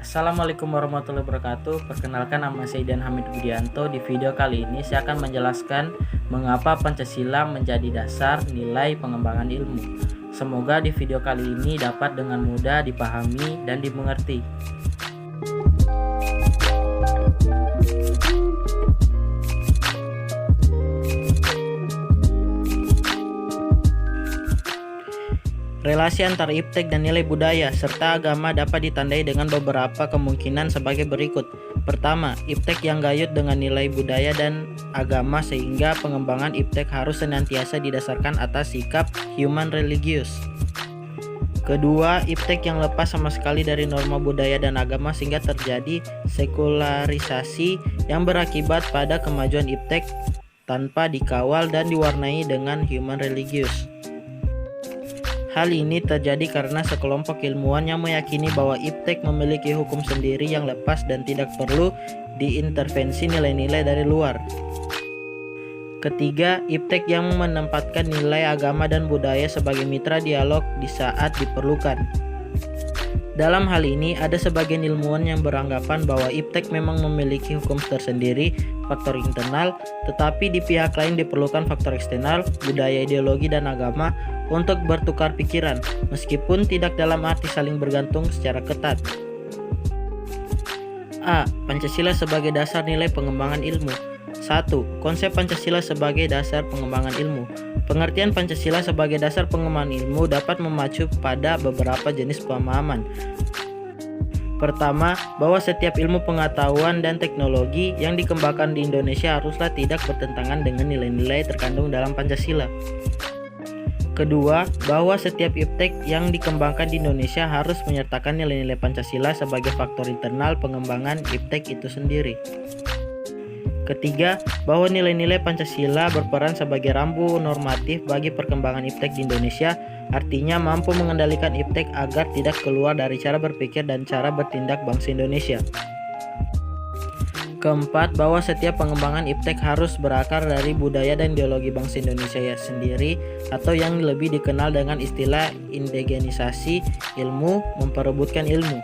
Assalamualaikum warahmatullahi wabarakatuh. Perkenalkan, nama saya Idan Hamid Budianto. Di video kali ini saya akan menjelaskan mengapa Pancasila menjadi dasar nilai pengembangan ilmu. Semoga di video kali ini dapat dengan mudah dipahami dan dimengerti. Relasi antara iptek dan nilai budaya serta agama dapat ditandai dengan beberapa kemungkinan sebagai berikut. Pertama, iptek yang gayut dengan nilai budaya dan agama sehingga pengembangan iptek harus senantiasa didasarkan atas sikap human religius. Kedua, iptek yang lepas sama sekali dari norma budaya dan agama sehingga terjadi sekularisasi yang berakibat pada kemajuan iptek tanpa dikawal dan diwarnai dengan human religius. Hal ini terjadi karena sekelompok ilmuwan yang meyakini bahwa iptek memiliki hukum sendiri yang lepas dan tidak perlu diintervensi nilai-nilai dari luar. Ketiga, iptek yang menempatkan nilai agama dan budaya sebagai mitra dialog di saat diperlukan. Dalam hal ini, ada sebagian ilmuwan yang beranggapan bahwa iptek memang memiliki hukum tersendiri, faktor internal, tetapi di pihak lain diperlukan faktor eksternal, budaya, ideologi, dan agama untuk bertukar pikiran, meskipun tidak dalam arti saling bergantung secara ketat. A. Pancasila sebagai dasar nilai pengembangan ilmu. 1. Konsep Pancasila sebagai dasar pengembangan ilmu. Pengertian Pancasila sebagai dasar pengembangan ilmu dapat memacu pada beberapa jenis pemahaman. Pertama, bahwa setiap ilmu pengetahuan dan teknologi yang dikembangkan di Indonesia haruslah tidak bertentangan dengan nilai-nilai terkandung dalam Pancasila. Kedua, bahwa setiap iptek yang dikembangkan di Indonesia harus menyertakan nilai-nilai Pancasila sebagai faktor internal pengembangan iptek itu sendiri. Ketiga, bahwa nilai-nilai Pancasila berperan sebagai rambu normatif bagi perkembangan iptek di Indonesia, artinya mampu mengendalikan iptek agar tidak keluar dari cara berpikir dan cara bertindak bangsa Indonesia. Keempat, bahwa setiap pengembangan iptek harus berakar dari budaya dan ideologi bangsa Indonesia sendiri atau yang lebih dikenal dengan istilah indigenisasi ilmu, memperebutkan ilmu.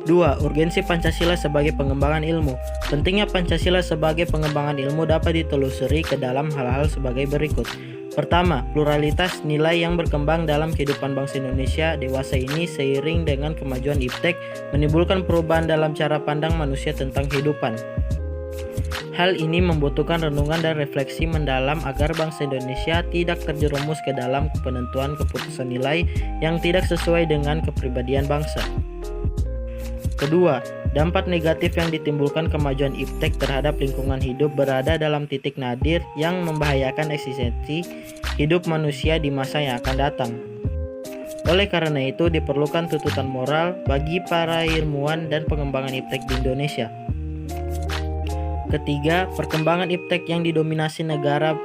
2. Urgensi Pancasila sebagai pengembangan ilmu. Pentingnya Pancasila sebagai pengembangan ilmu dapat ditelusuri ke dalam hal-hal sebagai berikut. Pertama, pluralitas nilai yang berkembang dalam kehidupan bangsa Indonesia dewasa ini seiring dengan kemajuan iptek menimbulkan perubahan dalam cara pandang manusia tentang kehidupan. Hal ini membutuhkan renungan dan refleksi mendalam agar bangsa Indonesia tidak terjerumus ke dalam penentuan keputusan nilai yang tidak sesuai dengan kepribadian bangsa. Kedua, dampak negatif yang ditimbulkan kemajuan iptek terhadap lingkungan hidup berada dalam titik nadir yang membahayakan eksistensi hidup manusia di masa yang akan datang. Oleh karena itu, diperlukan tuntutan moral bagi para ilmuwan dan pengembangan iptek di Indonesia. Ketiga, perkembangan iptek yang didominasi negara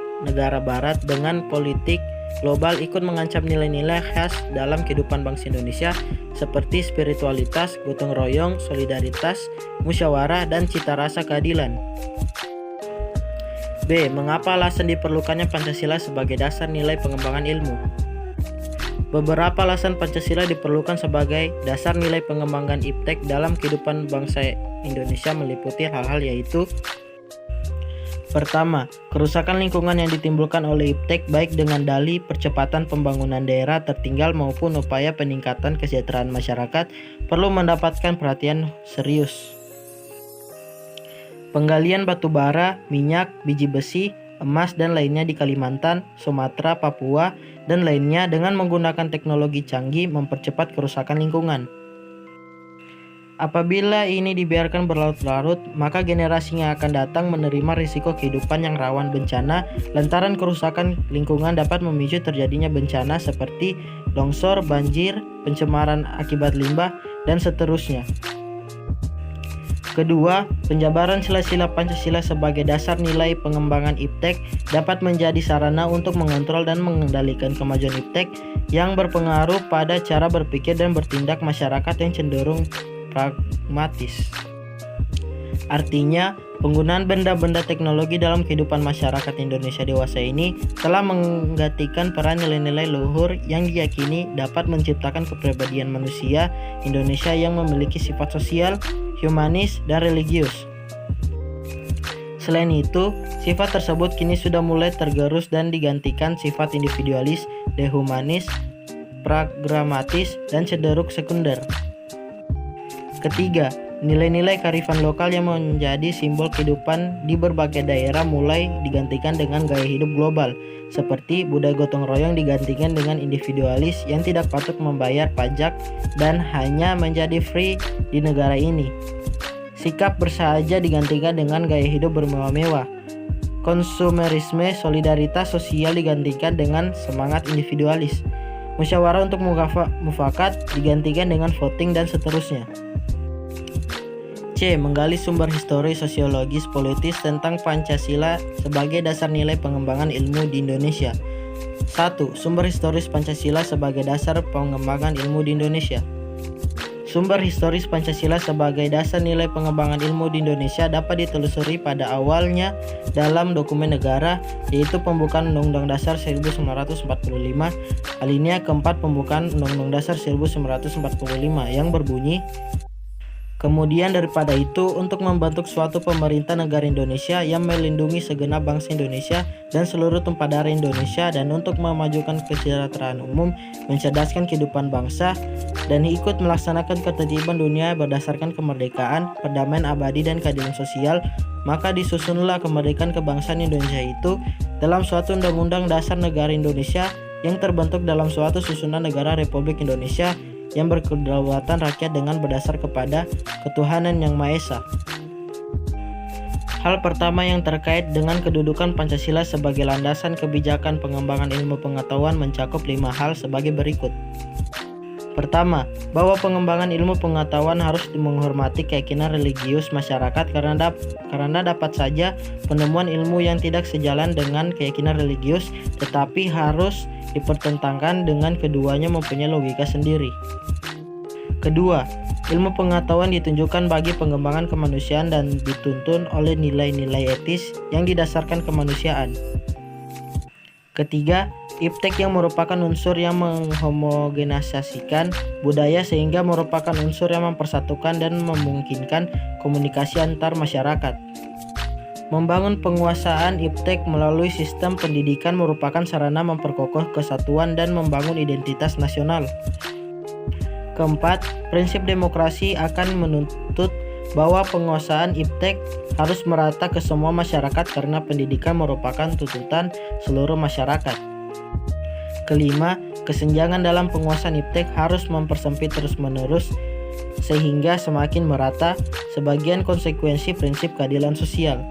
barat dengan politik global ikut mengancam nilai-nilai khas dalam kehidupan bangsa Indonesia seperti spiritualitas, gotong royong, solidaritas, musyawarah, dan cita rasa keadilan. B. Mengapa alasan diperlukannya Pancasila sebagai dasar nilai pengembangan ilmu? Beberapa alasan Pancasila diperlukan sebagai dasar nilai pengembangan iptek dalam kehidupan bangsa Indonesia meliputi hal-hal yaitu: Pertama, kerusakan lingkungan yang ditimbulkan oleh iptek baik dengan dalih percepatan pembangunan daerah tertinggal maupun upaya peningkatan kesejahteraan masyarakat perlu mendapatkan perhatian serius. Penggalian batu bara, minyak, biji besi, emas dan lainnya di Kalimantan, Sumatera, Papua, dan lainnya dengan menggunakan teknologi canggih mempercepat kerusakan lingkungan. Apabila ini dibiarkan berlarut-larut, maka generasi yang akan datang menerima risiko kehidupan yang rawan bencana lantaran kerusakan lingkungan dapat memicu terjadinya bencana seperti longsor, banjir, pencemaran akibat limbah, dan seterusnya. Kedua, penjabaran sila-sila Pancasila sebagai dasar nilai pengembangan iptek dapat menjadi sarana untuk mengontrol dan mengendalikan kemajuan iptek yang berpengaruh pada cara berpikir dan bertindak masyarakat yang cenderung pragmatis. Artinya, penggunaan benda-benda teknologi dalam kehidupan masyarakat Indonesia dewasa ini telah menggantikan peran nilai-nilai luhur yang diyakini dapat menciptakan kepribadian manusia Indonesia yang memiliki sifat sosial, humanis, dan religius. Selain itu, sifat tersebut kini sudah mulai tergerus dan digantikan sifat individualis, dehumanis, pragmatis, dan cenderung sekunder. Ketiga, nilai-nilai kearifan lokal yang menjadi simbol kehidupan di berbagai daerah mulai digantikan dengan gaya hidup global, seperti budaya gotong royong digantikan dengan individualis yang tidak patut membayar pajak dan hanya menjadi free di negara ini. Sikap bersahaja digantikan dengan gaya hidup bermewah-mewah. Konsumerisme, solidaritas sosial digantikan dengan semangat individualis. Musyawarah untuk mufakat digantikan dengan voting dan seterusnya. C. Menggali sumber histori, sosiologis, politis tentang Pancasila sebagai dasar nilai pengembangan ilmu di Indonesia. 1. Sumber historis Pancasila sebagai dasar pengembangan ilmu di Indonesia. Sumber historis Pancasila sebagai dasar nilai pengembangan ilmu di Indonesia dapat ditelusuri pada awalnya dalam dokumen negara, yaitu pembukaan Undang-Undang Dasar 1945, alinea keempat pembukaan Undang-Undang Dasar 1945 yang berbunyi, kemudian daripada itu, untuk membentuk suatu pemerintah negara Indonesia yang melindungi segenap bangsa Indonesia dan seluruh tumpah darah Indonesia, dan untuk memajukan kesejahteraan umum, mencerdaskan kehidupan bangsa, dan ikut melaksanakan ketertiban dunia berdasarkan kemerdekaan, perdamaian abadi, dan keadilan sosial, maka disusunlah kemerdekaan kebangsaan Indonesia itu dalam suatu Undang-Undang Dasar Negara Indonesia yang terbentuk dalam suatu susunan negara Republik Indonesia yang berkedaulatan rakyat dengan berdasar kepada ketuhanan yang Maha Esa. Hal pertama yang terkait dengan kedudukan Pancasila sebagai landasan kebijakan pengembangan ilmu pengetahuan mencakup 5 hal sebagai berikut. Pertama, bahwa pengembangan ilmu pengetahuan harus menghormati keyakinan religius masyarakat karena dapat saja penemuan ilmu yang tidak sejalan dengan keyakinan religius tetapi harus dipertentangkan dengan keduanya mempunyai logika sendiri. Kedua, ilmu pengetahuan ditunjukkan bagi pengembangan kemanusiaan dan dituntun oleh nilai-nilai etis yang didasarkan kemanusiaan. Ketiga, iptek yang merupakan unsur yang menghomogenisasikan budaya sehingga merupakan unsur yang mempersatukan dan memungkinkan komunikasi antar masyarakat. Membangun penguasaan iptek melalui sistem pendidikan merupakan sarana memperkokoh kesatuan dan membangun identitas nasional. Keempat, prinsip demokrasi akan menuntut bahwa penguasaan iptek harus merata ke semua masyarakat karena pendidikan merupakan tuntutan seluruh masyarakat. Kelima, kesenjangan dalam penguasaan iptek harus mempersempit terus-menerus sehingga semakin merata sebagian konsekuensi prinsip keadilan sosial.